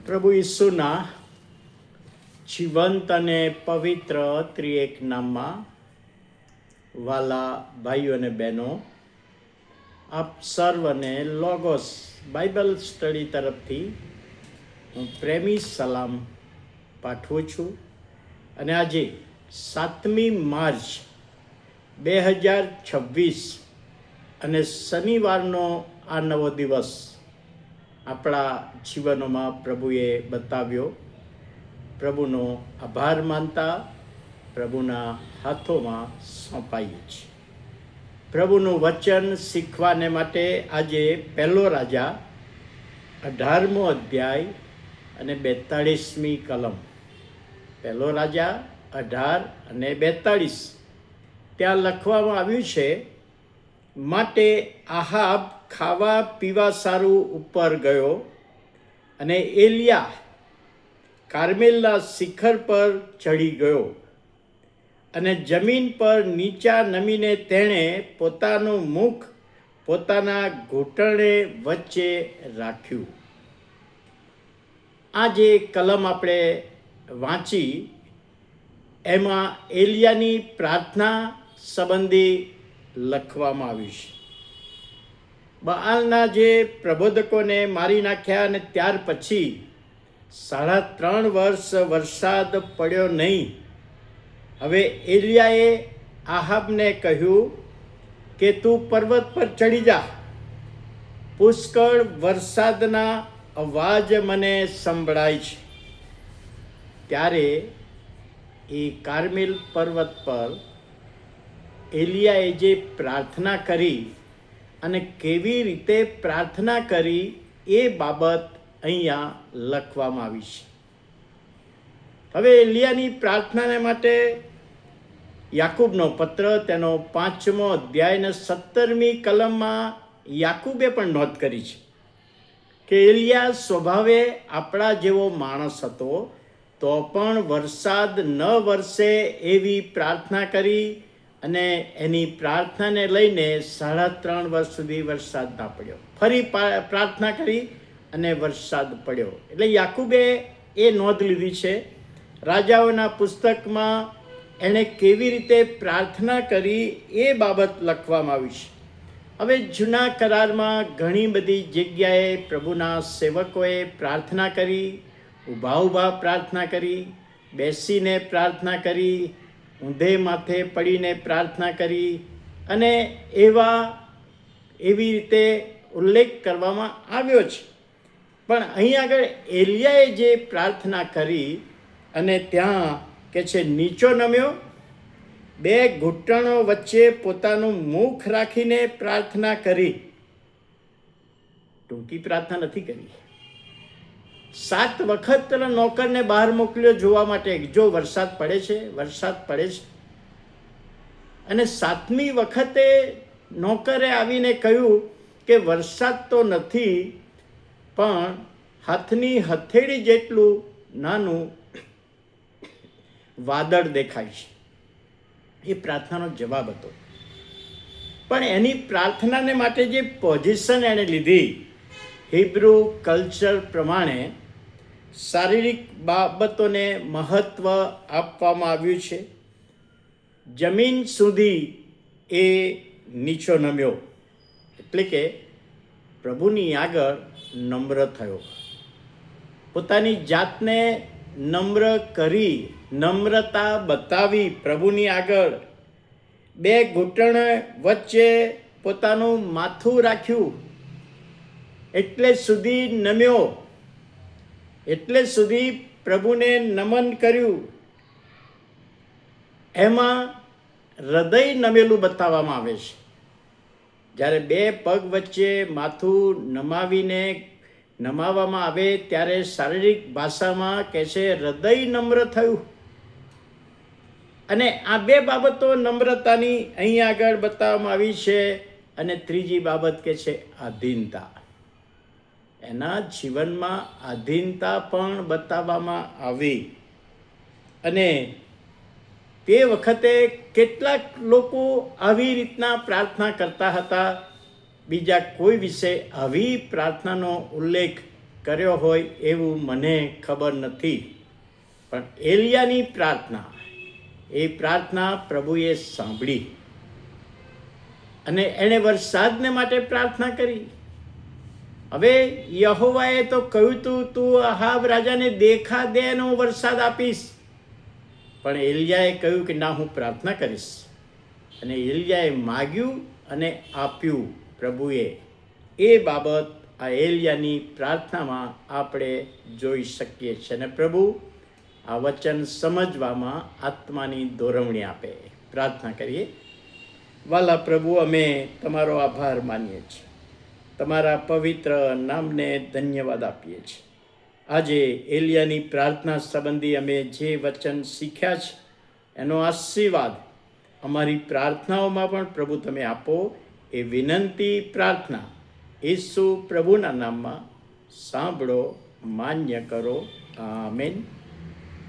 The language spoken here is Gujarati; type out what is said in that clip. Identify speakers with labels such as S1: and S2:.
S1: પ્રભુ ઈસુના જીવંત અને પવિત્ર ત્રિએક નામમાં વાલા ભાઈઓ અને બહેનો, આપ સર્વને લોગોસ બાઇબલ સ્ટડી તરફથી હું પ્રેમી સલામ પાઠવું છું. અને આજે 7મી માર્ચ 2026 અને શનિવારનો આ નવો દિવસ આપણા જીવનોમાં પ્રભુએ બતાવ્યો. પ્રભુનો આભાર માનતા પ્રભુના હાથોમાં સોંપાઈએ છીએ. પ્રભુનું વચન શીખવાને માટે આજે પહેલો રાજા 18મો અધ્યાય અને 42મી કલમ. પહેલો રાજા 18 અને 42 ત્યાં લખવામાં આવ્યું છે, માટે આહાબ ખાવા પીવા સારું ઉપર ગયો અને એલિયા કાર્મેલના શિખર પર ચડી ગયો અને જમીન પર નીચા નમીને તેણે પોતાનું મુખ પોતાના ઘૂંટણે વચ્ચે રાખ્યું. આ જે કલમ આપણે વાંચી એમાં એલિયાની પ્રાર્થના સંબંધી લખવામાં આવ્યું છે. બઆલના જે પ્રબોધકોને મારી નાખ્યા અને ત્યાર પછી 3.5 વર્ષ વરસાદ પડ્યો નહીં. હવે એલિયાએ આહાબને કહ્યું કે તું પર્વત પર ચડી જા, પુષ્કળ વરસાદના અવાજ મને સંભળાય છે. ત્યારે એ કાર્મેલ પર્વત પર એલિયાએ જે પ્રાર્થના કરી અને કેવી રીતે પ્રાર્થના કરી એ બાબત અહીંયા લખવામાં આવી છે. હવે એલિયાની પ્રાર્થનાને માટે યાકૂબનો પત્ર તેનો 5મો અધ્યાય અને 17મી કલમમાં યાકૂબે પણ નોંધ કરી છે કે એલિયા સ્વભાવે આપણા જેવો માણસ હતો, તો પણ વરસાદ ન વરસે એવી પ્રાર્થના કરી અને એની પ્રાર્થનાને લઈને 3.5 વર્ષ સુધી વરસાદ ના પડ્યો. ફરી પ્રાર્થના કરી અને વરસાદ પડ્યો. એટલે યાકૂબે એ નોંધ લીધી છે. રાજાઓના પુસ્તકમાં એણે કેવી રીતે પ્રાર્થના કરી એ બાબત લખવામાં આવી છે. હવે જૂના કરારમાં ઘણી બધી જગ્યાએ પ્રભુના સેવકોએ પ્રાર્થના કરી, ઊભા પ્રાર્થના કરી, બેસીને પ્રાર્થના કરી, ઊંધે માથે પડીને પ્રાર્થના કરી અને એવી રીતે ઉલ્લેખ કરવામાં આવ્યો છે. પણ અહીં આગળ એલિયાએ જે પ્રાર્થના કરી અને ત્યાં કે છે નીચો નમ્યો, 2 ઘૂંટણો વચ્ચે પોતાનું મુખ રાખીને પ્રાર્થના કરી. ટૂંકી પ્રાર્થના નથી કરી. 7 વખત નોકરને બહાર મોકલ્યો જોવા માટે, જો વરસાદ પડે છે. અને 7મી વખતે નોકરે આવીને કહ્યું કે વરસાદ તો નથી, પણ હાથની હથેળી જેટલું નાનું વાદળ દેખાય છે. એ પ્રાર્થનાનો જવાબ હતો. પણ એની પ્રાર્થનાને માટે જે પોઝિશન એણે લીધી, હિબ્રુ કલ્ચર પ્રમાણે શારીરિક બાબતોને મહત્વ આપવામાં આવ્યું છે. જમીન સુધી એ નીચો નમ્યો, એટલે કે પ્રભુની આગળ નમ્ર થયો. પોતાની જાતને નમ્ર કરી, નમ્રતા બતાવી પ્રભુની આગળ 2 ઘૂંટણ વચ્ચે પોતાનું માથું રાખ્યું, એટલે સુધી નમ્યો, એટલે સુધી પ્રભુને નમન કર્યું. એમાં હૃદય નમેલું બતાવવામાં આવે છે. જ્યારે 2 પગ વચ્ચે માથું નમાવવામાં આવે ત્યારે શારીરિક ભાષામાં કહે છે હૃદય નમ્ર થયું. અને આ 2 બાબતો નમ્રતાની અહીં આગળ બતાવવામાં આવી છે. અને ત્રીજી બાબત કે છે આધીનતા. એના જીવનમાં આધીનતા પણ બતાવવામાં આવી. અને તે વખતે કેટલાક લોકો આવી રીતના પ્રાર્થના કરતા હતા. બીજા કોઈ વિશે આવી પ્રાર્થનાનો ઉલ્લેખ કર્યો હોય એવું મને ખબર નથી, પણ એલિયાની પ્રાર્થના, એ પ્રાર્થના પ્રભુએ સાંભળી અને એણે વરસાદને માટે પ્રાર્થના કરી. હવે યહોવાએ તો કહ્યું તું આહાબ રાજાને દેખા દે અને હું વરસાદ આપીશ, પણ એલિયાએ કહ્યું કે ના, હું પ્રાર્થના કરીશ. અને એલિયાએ માગ્યું અને આપ્યું પ્રભુએ. એ બાબત આ એલિયાની પ્રાર્થનામાં આપણે જોઈ શકીએ છીએ. અને પ્રભુ આ વચન સમજવામાં આત્માની દોરવણી આપે. પ્રાર્થના કરીએ. વાલા પ્રભુ, અમે તમારો આભાર માનીએ છીએ, તમારા પવિત્ર નામને ધન્યવાદ આપીએ છીએ. આજે એલિયાની પ્રાર્થના સંબંધી અમે જે વચન શીખ્યા છે એનો આશીર્વાદ અમારી પ્રાર્થનાઓમાં પણ પ્રભુ તમે આપો. એ વિનંતી પ્રાર્થના ઈસુ પ્રભુના નામમાં સાંભળો, માન્ય કરો. આમેન.